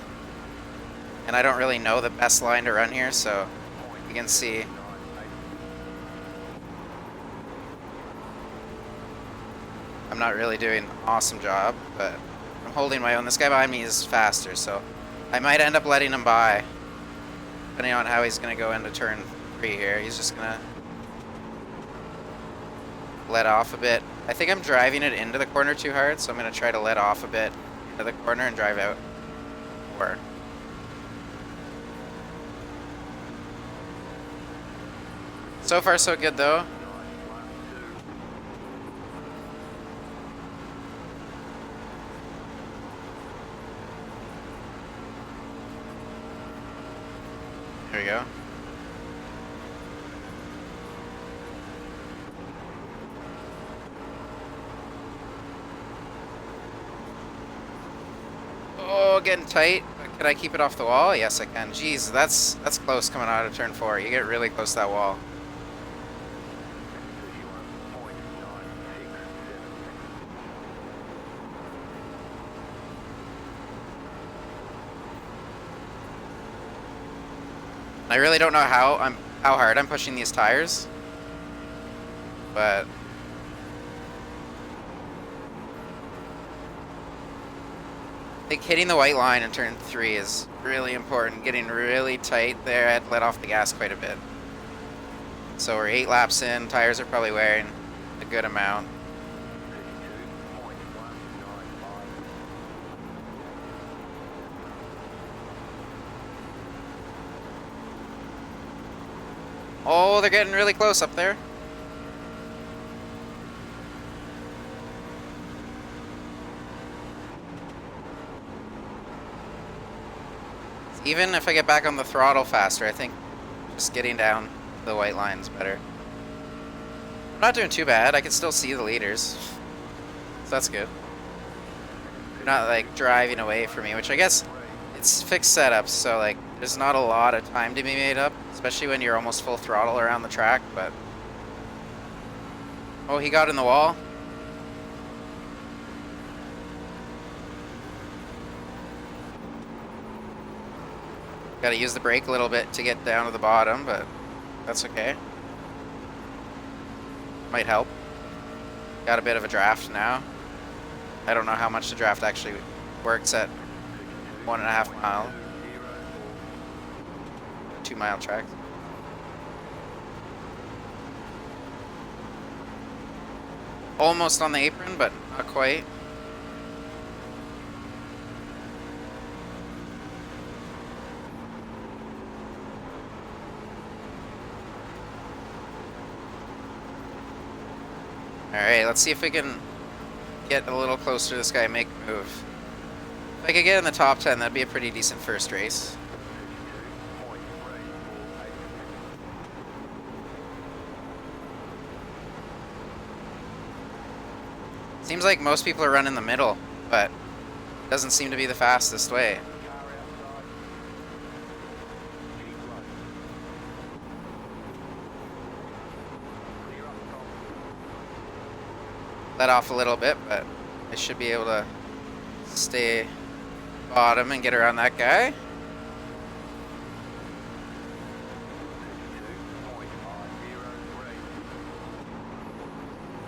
And I don't really know the best line to run here, so you can see. I'm not really doing an awesome job, but I'm holding my own. This guy behind me is faster, so I might end up letting him by, depending on how he's going to go into turn 3 here. He's just going to let off a bit. I think I'm driving it into the corner too hard, so I'm going to try to let off a bit into the corner and drive out more. So far so good though. There we go. getting tight. But can I keep it off the wall? Yes, I can. Jeez, that's close coming out of turn 4. You get really close to that wall. 31.967. I really don't know how hard I'm pushing these tires, but I think hitting the white line in turn 3 is really important. Getting really tight there, I had to let off the gas quite a bit. So we're 8 laps in, tires are probably wearing a good amount. 32.195. Oh, they're getting really close up there. Even if I get back on the throttle faster, I think just getting down the white line's better. I'm not doing too bad. I can still see the leaders. So that's good. They're not like driving away from me, which I guess it's fixed setups, so like there's not a lot of time to be made up, especially when you're almost full throttle around the track, but oh, he got in the wall. Got to use the brake a little bit to get down to the bottom, but that's okay. Might help. Got a bit of a draft now. I don't know how much the draft actually works at 1.5 mile, 2 mile track. Almost on the apron, but not quite. Alright, let's see if we can get a little closer to this guy and make a move. If I could get in the top 10, that'd be a pretty decent first race. Seems like most people are running the middle, but it doesn't seem to be the fastest way. Let off a little bit, but I should be able to stay bottom and get around that guy.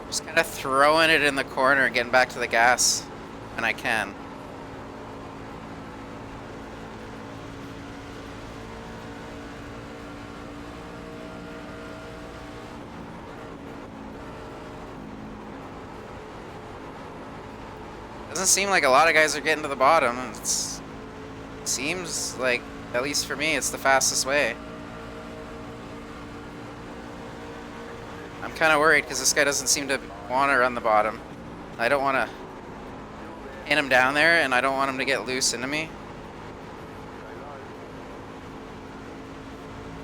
Just kind of throwing it in the corner and getting back to the gas when I can. Doesn't seem like a lot of guys are getting to the bottom. It seems like, at least for me, it's the fastest way. I'm kind of worried because this guy doesn't seem to want to run the bottom. I don't want to pin him down there, and I don't want him to get loose into me.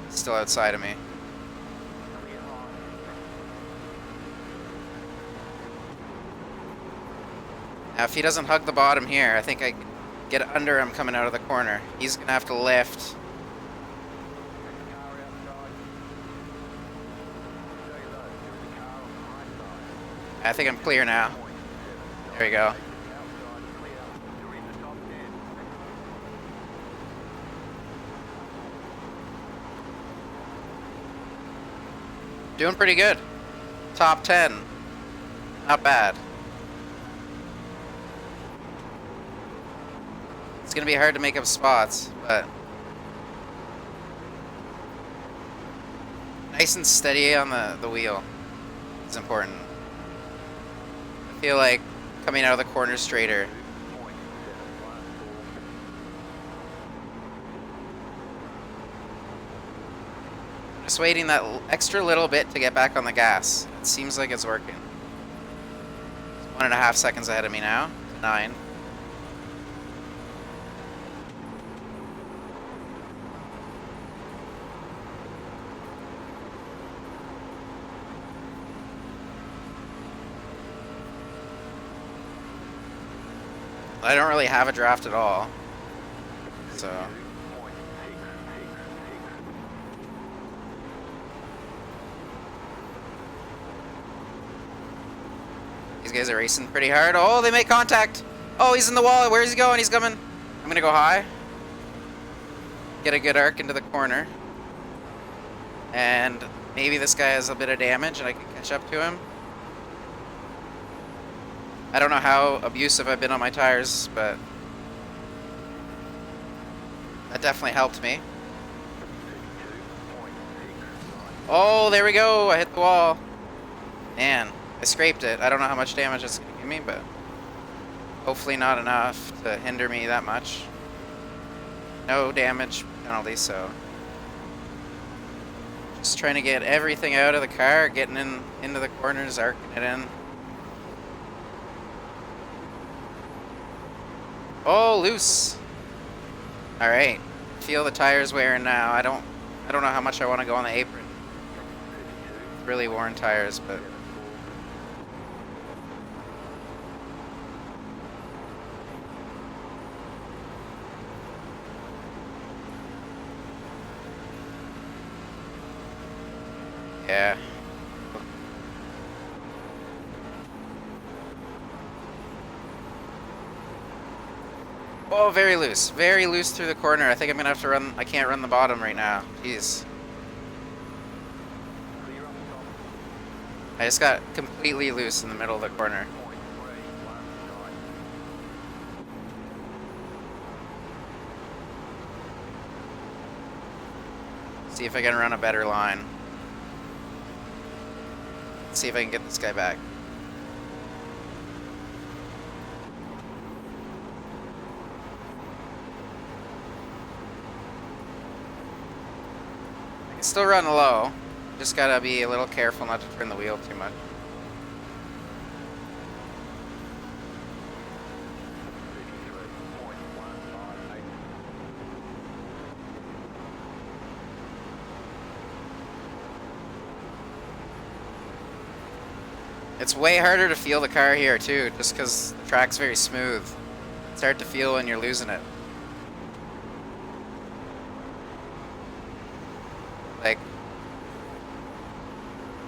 Still outside of me. Now, if he doesn't hug the bottom here, I think I can get under him coming out of the corner. He's going to have to lift. I think I'm clear now. There we go. Doing pretty good. Top 10. Not bad. It's going to be hard to make up spots, but nice and steady on the wheel is important. I feel like coming out of the corner straighter. Just waiting that extra little bit to get back on the gas. It seems like it's working. It's 1.5 seconds ahead of me now. 9. I don't really have a draft at all. so. 2.666. These guys are racing pretty hard. Oh, they make contact. Oh, he's in the wall. Where's he going? He's coming. I'm gonna go high. Get a good arc into the corner. And maybe this guy has a bit of damage and I can catch up to him. I don't know how abusive I've been on my tires, but that definitely helped me. 52.69. Oh, there we go. I hit the wall. Man, I scraped it. I don't know how much damage it's going to give me, but hopefully not enough to hinder me that much. No damage penalty, so just trying to get everything out of the car, getting into the corners, arcing it in. Oh, loose. All right, feel the tires wearing now. I don't know how much I want to go on the apron. Really worn tires, but yeah. Oh, very loose. Very loose through the corner. I think I'm gonna have to run. I can't run the bottom right now. Jeez. Clear up top. I just got completely loose in the middle of the corner. 0.319. See if I can run a better line. See if I can get this guy back. I can still run low. Just gotta be a little careful not to turn the wheel too much. 53.158. It's way harder to feel the car here too, just because the track's very smooth. It's hard to feel when you're losing it. Like,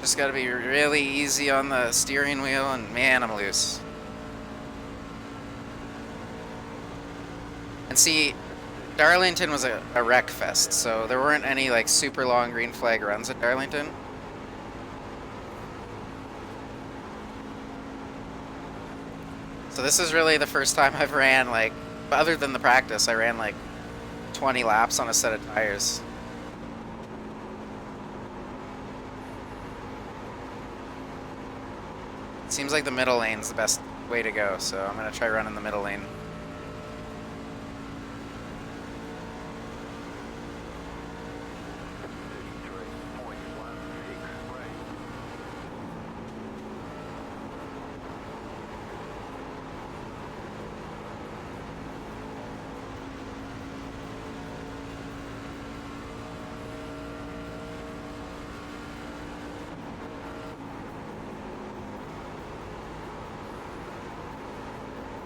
just gotta be really easy on the steering wheel, and man, I'm loose. And see, Darlington was a wreck fest, so there weren't any like super long green flag runs at Darlington. So this is really the first time I've ran, like, other than the practice, I ran like 20 laps on a set of tires. Seems like the middle lane's the best way to go, so I'm gonna try running the middle lane.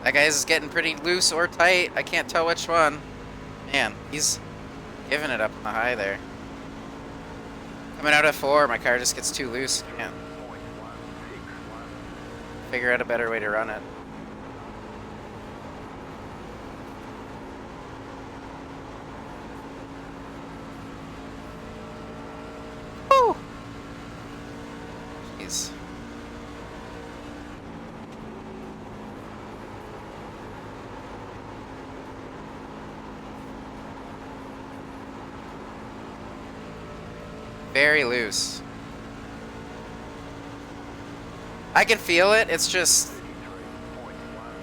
That guy's getting pretty loose or tight. I can't tell which one. Man, he's giving it up on the high there. Coming out at 4, my car just gets too loose. Can't figure out a better way to run it. Woo! Jeez. Very loose. I can feel it, it's just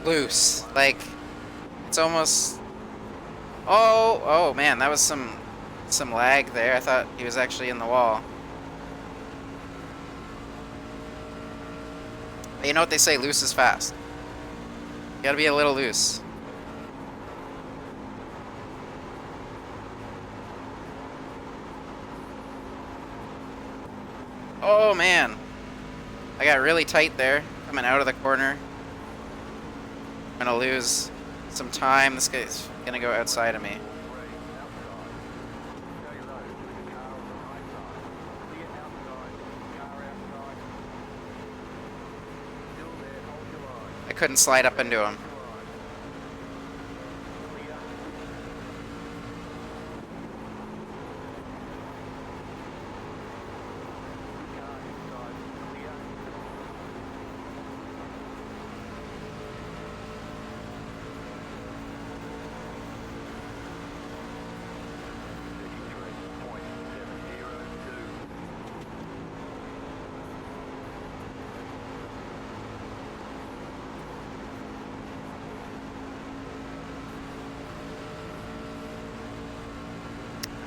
loose. Like, it's almost... Oh man, that was some lag there. I thought he was actually in the wall. But you know what they say, loose is fast. You gotta be a little loose. Oh man, I got really tight there, coming out of the corner. I'm gonna lose some time. This guy's gonna go outside of me. couldn't slide up into him.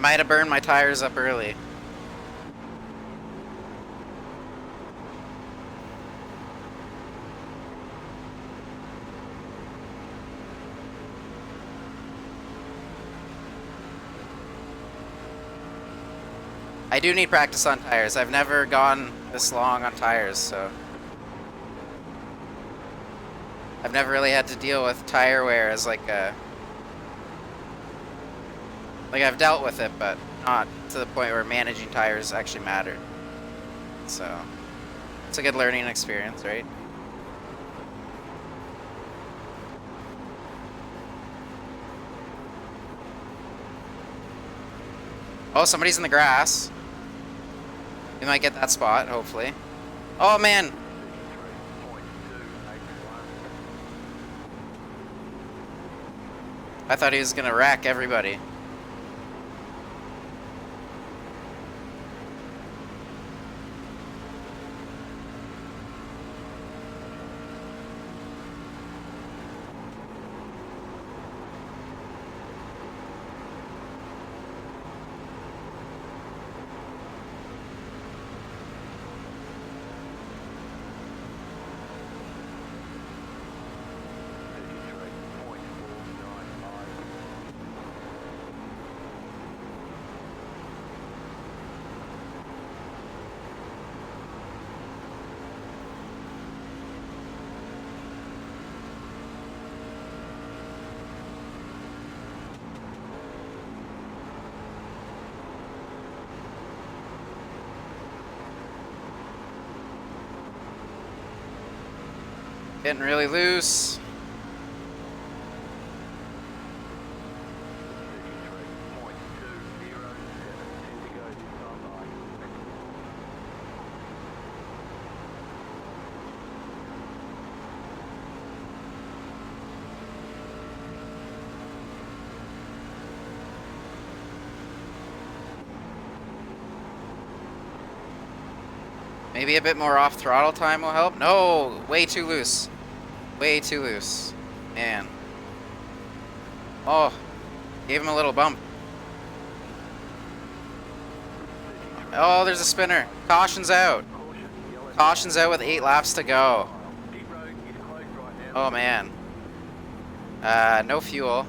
Might have burned my tires up early. I do need practice on tires. I've never gone this long on tires, so I've never really had to deal with tire wear as like a... Like, I've dealt with it, but not to the point where managing tires actually mattered. So, it's a good learning experience, right? Oh, somebody's in the grass. We might get that spot, hopefully. Oh, man! I thought he was gonna wreck everybody. Getting really loose. Maybe a bit more off throttle time will help. No, way too loose. Way too loose. Man. Oh, gave him a little bump. Oh, there's a spinner. Caution's out. Caution's out with 8 laps to go. Oh, man. No fuel.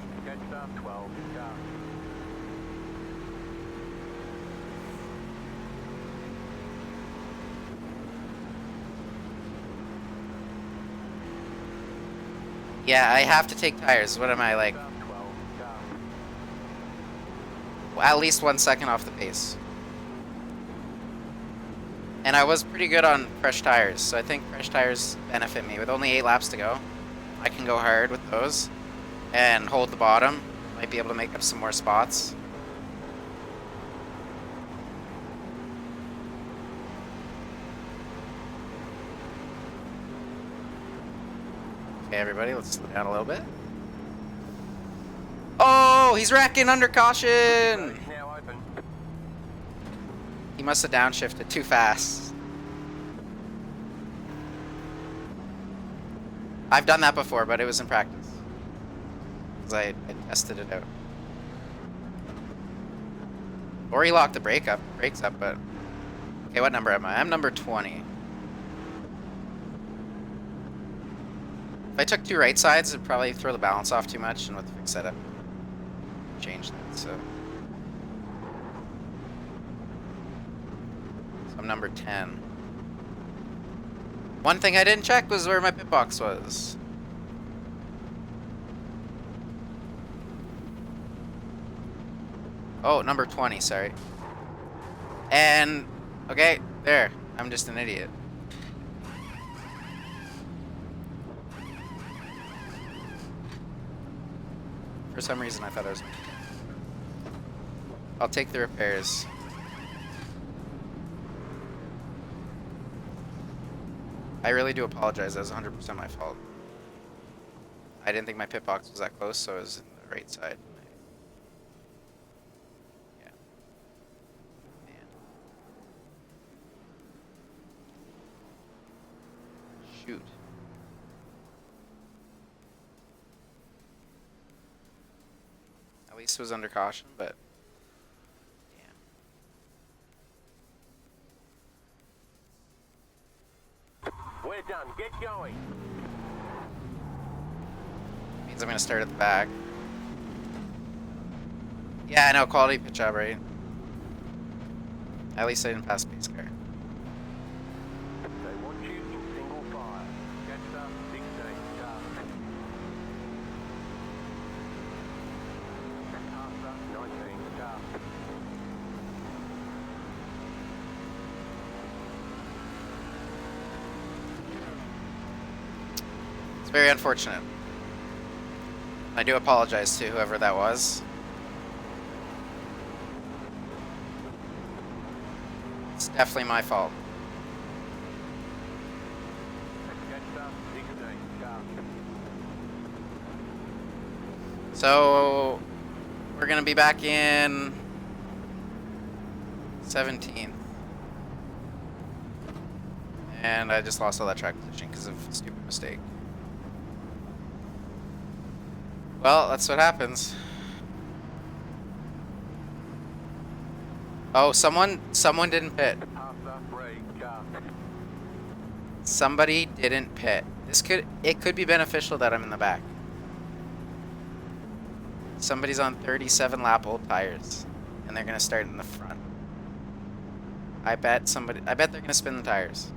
Yeah, I have to take tires. What am I, like? At least 1 second off the pace. And I was pretty good on fresh tires, so I think fresh tires benefit me. With only 8 laps to go, I can go hard with those and hold the bottom. Might be able to make up some more spots. Okay, everybody, let's slow down a little bit. Oh, he's wrecking under caution! He must have downshifted too fast. I've done that before, but it was in practice. Because I tested it out. Or he locked the brakes up, but... Okay, what number am I? I'm number 20. If I took 2 right sides, it'd probably throw the balance off too much, and with the fixed setup, change that, so I'm number 10. One thing I didn't check was where my pit box was. Oh, number 20, sorry. And, okay, there. I'm just an idiot. For some reason, I thought I was. I'll take the repairs. I really do apologize. That was 100% my fault. I didn't think my pit box was that close, so I was in the right side. Yeah. Man. Shoot. At least it was under caution, but We're done. Get going. means I'm gonna start at the back. Yeah, I know, quality pit job, right? At least I didn't pass pace car. They want you in single file. Gander 16, sharp. Arthur 19, sharp. It's very unfortunate. I do apologize to whoever that was. It's definitely my fault. Gander 16, sharp. So we're gonna be back in 17th. And I just lost all that track position because of a stupid mistake. Well, that's what happens. Oh, someone didn't pit. Arthur 3, sharp. Somebody didn't pit. It could be beneficial that I'm in the back. Somebody's on 37 lap old tires, and they're gonna start in the front. I bet they're gonna spin the tires.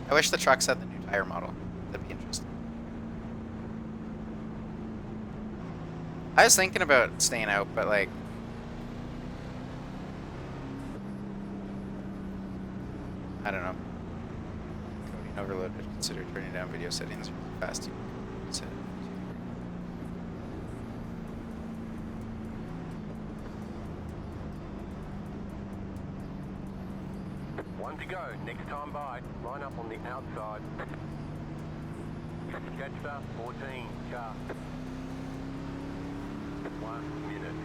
I wish the trucks had the new tire model. That'd be interesting. I was thinking about staying out, but like, I don't know. Coding overloaded. Consider turning down video settings really fast. One to go. Next time by. Line up on the outside. Gander 14, sharp. 1 minute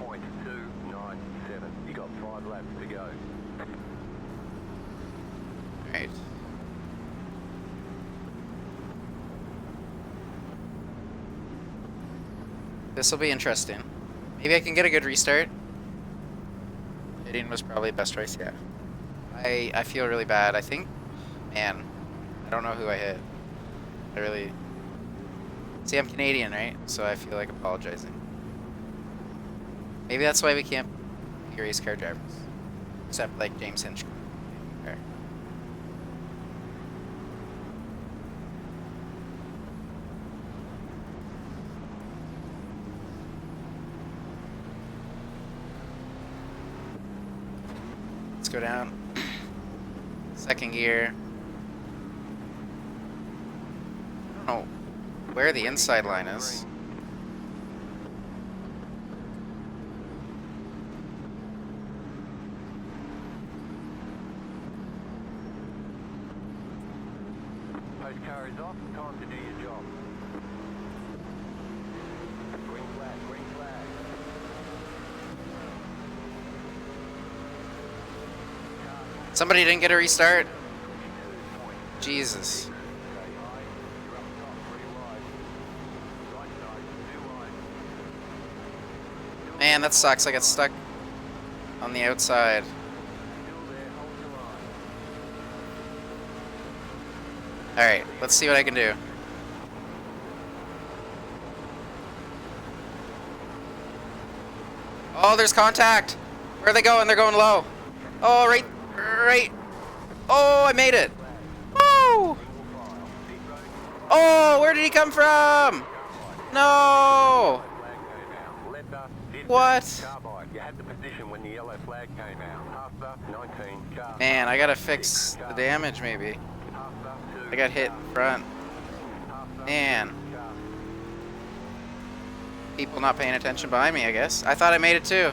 24.297. You got 5 laps to go. Alright. This will be interesting. Maybe I can get a good restart. Hitting was probably the best choice, yeah. I feel really bad. I think, man, I don't know who I hit. I really... See, I'm Canadian, right? So I feel like apologizing. Maybe that's why we can't be race car drivers. Except, like, James Hinchcliffe. Okay. Let's go down. Second gear. I don't know where the inside line is. Post car is off. Time to do your job. Green flag, green flag. Somebody didn't get a restart? Jesus. Man, that sucks. I got stuck on the outside. Alright, let's see what I can do. Oh, there's contact! Where are they going? They're going low. Oh, right. Oh, I made it. Woo! Oh, where did he come from? No! What? You had the position when the yellow flag came out. After 19 car. Man, I gotta fix the damage maybe. I got hit in front. Man. People not paying attention behind me, I guess. I thought I made it too.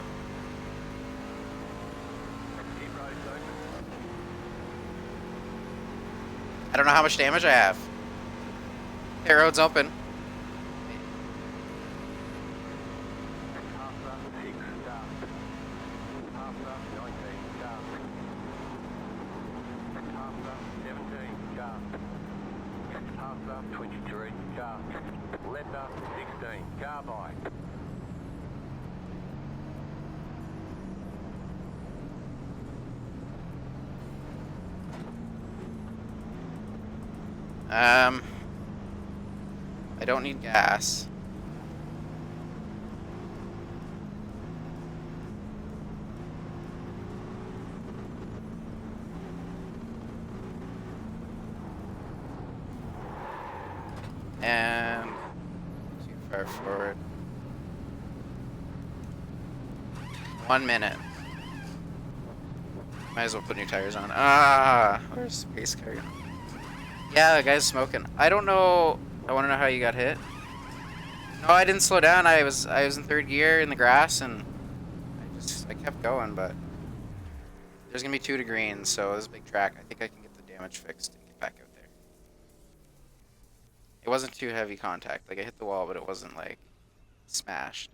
I don't know how much damage I have. Pit road's open. I don't need gas. And too far forward. 1 minute. Might as well put new tires on. Ah, where's the pace car? Yeah, the guy's smoking. I don't know. I want to know how you got hit. No, I didn't slow down. I was in third gear in the grass, and I kept going. But there's gonna be 2 to green, so this is a big track. I think I can get the damage fixed and get back out there. It wasn't too heavy contact. Like I hit the wall, but it wasn't like smashed.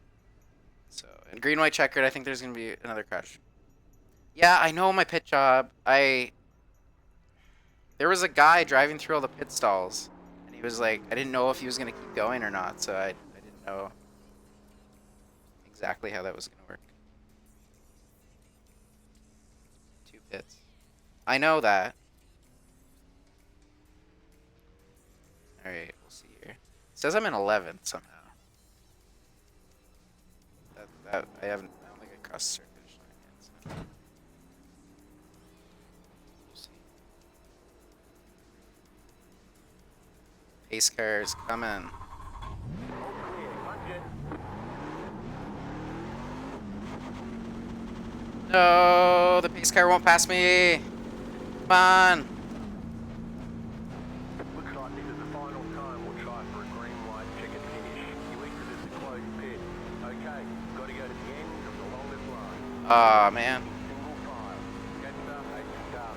So and green white checkered. I think there's gonna be another crash. Yeah, I know my pit job. There was a guy driving through all the pit stalls, and he was like, I didn't know if he was gonna keep going or not, so I didn't know exactly how that was gonna work. 2 pits. I know that. Alright, we'll see here. It says I'm in 11th somehow. I don't think I crossed the finish line yet, so. We'll see. Pace cars coming. No, the pace car won't pass me. Come on. Looks like this is the final time we'll try for a green white checkered finish. You exited the closed pit. Okay, got to go to the end of the longest line. Aw, man. Single file. Gander, 8 car.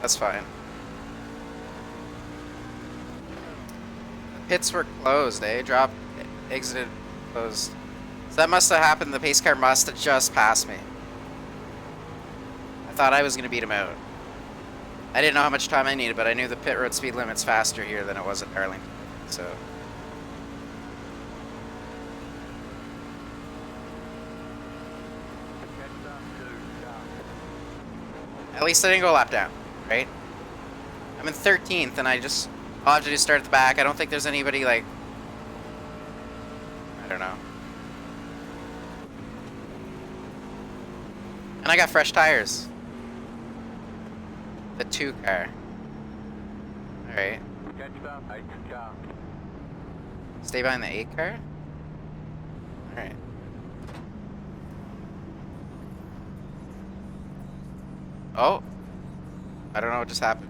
That's fine. The pits were closed, eh? Dropped, exited, closed. So that must have happened. The pace car must have just passed me. I thought I was going to beat him out. I didn't know how much time I needed, but I knew the pit road speed limit's faster here than it was at Arlington. So. At least I didn't go a lap down, right? I'm in 13th, and I'll have to just start at the back. I don't think there's anybody, like, I don't know. And I got fresh tires. The 2 car. Alright. Stay behind the 8 car? Alright. Oh. I don't know what just happened.